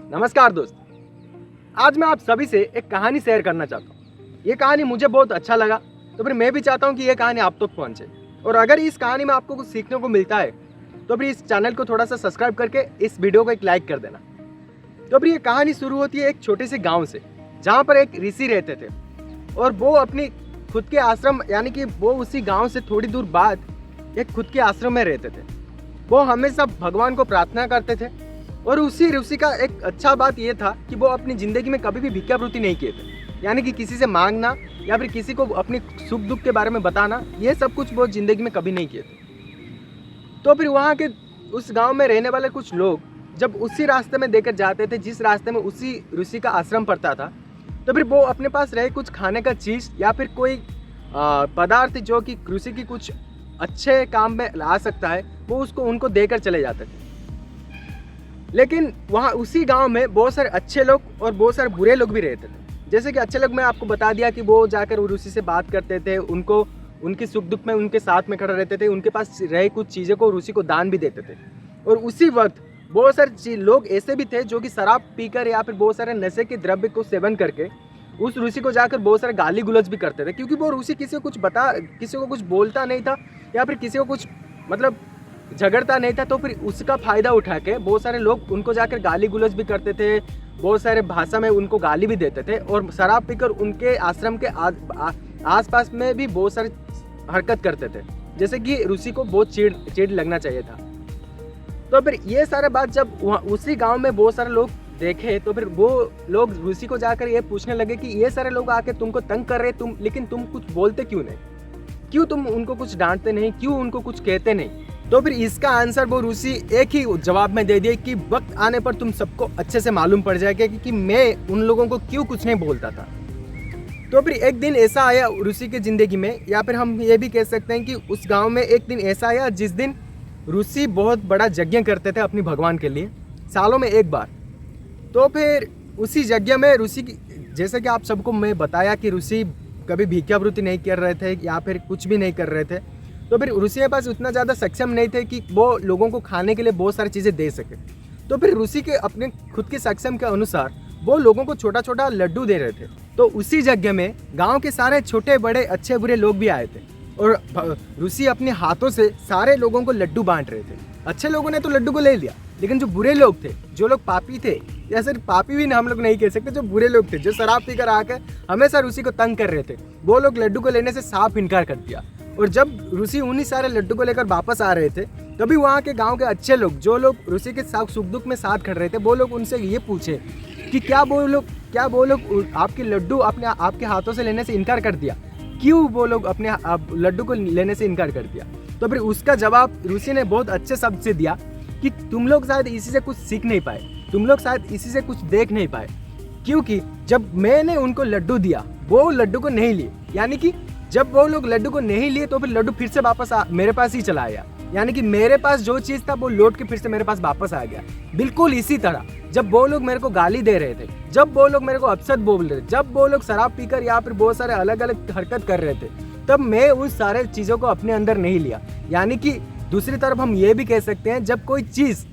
नमस्कार दोस्त, आज मैं आप सभी से एक कहानी शेयर करना चाहता हूँ। ये कहानी मुझे बहुत अच्छा लगा, तो फिर मैं भी चाहता हूँ कि ये कहानी आप तक पहुँचे। और अगर इस कहानी में आपको कुछ सीखने को मिलता है तो फिर इस चैनल को थोड़ा सा सब्सक्राइब करके इस वीडियो को एक लाइक कर देना। तो फिर ये कहानी शुरू होती है एक छोटे से गाँव से, जहाँ पर एक ऋषि रहते थे और वो अपनी खुद के आश्रम यानी कि वो उसी गाँव से थोड़ी दूर बाद एक खुद के आश्रम में रहते थे। वो हमेशा भगवान को प्रार्थना करते थे और उसी ऋषि का एक अच्छा बात ये था कि वो अपनी ज़िंदगी में कभी भी भिक्षावृत्ति नहीं किए थे, यानी कि किसी से मांगना या फिर किसी को अपनी सुख दुख के बारे में बताना, ये सब कुछ वो ज़िंदगी में कभी नहीं किए थे। तो फिर वहाँ के उस गांव में रहने वाले कुछ लोग जब उसी रास्ते में देकर जाते थे जिस रास्ते में उसी ऋषि का आश्रम पड़ता था, तो फिर वो अपने पास रहे कुछ खाने का चीज़ या फिर कोई पदार्थ जो कि ऋषि की कुछ अच्छे काम में ला सकता है, वो उसको उनको देकर चले जाते थे। लेकिन वहाँ उसी गांव में बहुत सारे अच्छे लोग और बहुत सारे बुरे लोग भी रहते थे। जैसे कि अच्छे लोग मैं आपको बता दिया कि वो जाकर ऋषि से बात करते थे, उनको उनके सुख दुख में उनके साथ में खड़े रहते थे, उनके पास रहे कुछ चीज़ों को ऋषि को दान भी देते थे। और उसी वक्त बहुत सारे लोग ऐसे भी थे जो कि शराब पीकर या फिर बहुत सारे नशे के द्रव्य को सेवन करके उस ऋषि को जाकर बहुत सारे गाली गुलज भी करते थे, क्योंकि वो ऋषि किसी को कुछ बोलता नहीं था या फिर किसी को कुछ मतलब झगड़ता नहीं था। तो फिर उसका फ़ायदा उठा के बहुत सारे लोग उनको जाकर गाली गुलज भी करते थे, बहुत सारे भाषा में उनको गाली भी देते थे और शराब पीकर उनके आश्रम के आसपास में भी बहुत सारी हरकत करते थे, जैसे कि ऋषि को बहुत चिढ़ लगना चाहिए था। तो फिर ये सारे बात जब उसी गांव में बहुत सारे लोग देखे तो फिर वो लोग ऋषि को जाकर ये पूछने लगे कि ये सारे लोग आके तुमको तंग कर रहे लेकिन तुम कुछ बोलते क्यों नहीं, क्यों तुम उनको कुछ डांटते नहीं, क्यों उनको कुछ कहते नहीं। तो फिर इसका आंसर वो ऋषि एक ही जवाब में दे दिया कि वक्त आने पर तुम सबको अच्छे से मालूम पड़ जाएगा कि मैं उन लोगों को क्यों कुछ नहीं बोलता था। तो फिर एक दिन ऐसा आया ऋषि की ज़िंदगी में, या फिर हम ये भी कह सकते हैं कि उस गांव में एक दिन ऐसा आया जिस दिन ऋषि बहुत बड़ा यज्ञ करते थे अपनी भगवान के लिए, सालों में एक बार। तो फिर उसी यज्ञ में ऋषि की, जैसे कि आप सबको मैं बताया कि ऋषि कभी भिक्षावृत्ति नहीं कर रहे थे या फिर कुछ भी नहीं कर रहे थे, तो फिर ऋषि के पास उतना ज़्यादा सक्षम नहीं थे कि वो लोगों को खाने के लिए बहुत सारी चीज़ें दे सके। तो फिर ऋषि के अपने खुद के सक्षम के अनुसार वो लोगों को छोटा छोटा लड्डू दे रहे थे। तो उसी यज्ञ में गांव के सारे छोटे बड़े अच्छे बुरे लोग भी आए थे और ऋषि अपने हाथों से सारे लोगों को लड्डू बांट रहे थे। अच्छे लोगों ने तो लड्डू को ले लिया, लेकिन जो बुरे लोग थे, जो लोग पापी थे, या सिर्फ पापी भी हम लोग नहीं कह सकते, जो बुरे लोग थे, जो शराब पीकर आकर हमेशा ऋषि को तंग कर रहे थे, वो लोग लड्डू को लेने से साफ इनकार कर दिया। और जब ऋषि उन्हीं सारे लड्डू को लेकर वापस आ रहे थे, तभी वहाँ के गांव के अच्छे लोग, जो लोग ऋषि के साथ सुख दुख में साथ खड़े रहे थे, वो लोग उनसे ये पूछे कि क्या वो लोग आपके लड्डू आपके हाथों से लेने से इनकार कर दिया, क्यों वो लोग अपने लड्डू को लेने से इनकार कर दिया। तो फिर उसका जवाब ऋषि ने बहुत अच्छे शब्द से दिया कि तुम लोग शायद इसी से कुछ सीख नहीं पाए, तुम लोग शायद इसी से कुछ देख नहीं पाए, क्योंकि जब मैंने उनको लड्डू दिया वो लड्डू को नहीं लिए, यानी कि जब वो लोग लड्डू को नहीं लिए तो फिर लड्डू फिर से वापस मेरे पास ही चला आया, यानी कि मेरे पास जो चीज़ था वो लौट के फिर से मेरे पास वापस आ गया। बिल्कुल इसी तरह जब वो लोग मेरे को गाली दे रहे थे, जब वो लोग मेरे को अपशब्द बोल रहे थे, जब वो लोग शराब पीकर या फिर बहुत सारे अलग अलग हरकत कर रहे थे, तब मैं उस सारे चीज़ों को अपने अंदर नहीं लिया। यानी कि दूसरी तरफ हम ये भी कह सकते हैं, जब कोई चीज़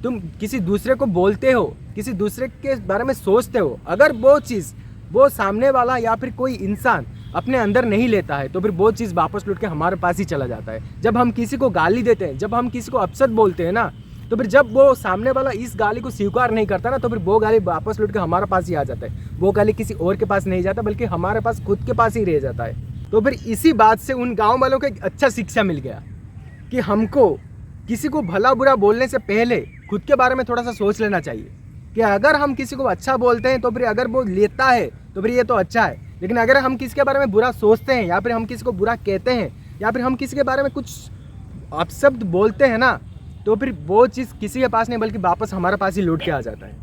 तुम किसी दूसरे को बोलते हो, किसी दूसरे के बारे में सोचते हो, अगर वो चीज़ वो सामने वाला या फिर कोई इंसान अपने अंदर नहीं लेता है, तो फिर वो चीज़ वापस लौट के हमारे पास ही चला जाता है। जब हम किसी को गाली देते हैं, जब हम किसी को अपशब्द बोलते हैं ना, तो फिर जब वो सामने वाला इस गाली को स्वीकार नहीं करता ना, तो फिर वो गाली वापस लौट के हमारे पास ही आ जाता है। वो गाली किसी और के पास नहीं जाता, बल्कि हमारे पास खुद के पास ही रह जाता है। तो फिर इसी बात से उन गाँव वालों को एक अच्छा शिक्षा मिल गया कि हमको किसी को भला बुरा बोलने से पहले खुद के बारे में थोड़ा सा सोच लेना चाहिए कि अगर हम किसी को अच्छा बोलते हैं तो फिर अगर वो लेता है तो फिर ये तो अच्छा है, लेकिन अगर हम किसी के बारे में बुरा सोचते हैं या फिर हम किसी को बुरा कहते हैं या फिर हम किसी के बारे में कुछ अपशब्द बोलते हैं ना, तो फिर वो चीज़ किसी के पास नहीं बल्कि वापस हमारे पास ही लौट के आ जाता है।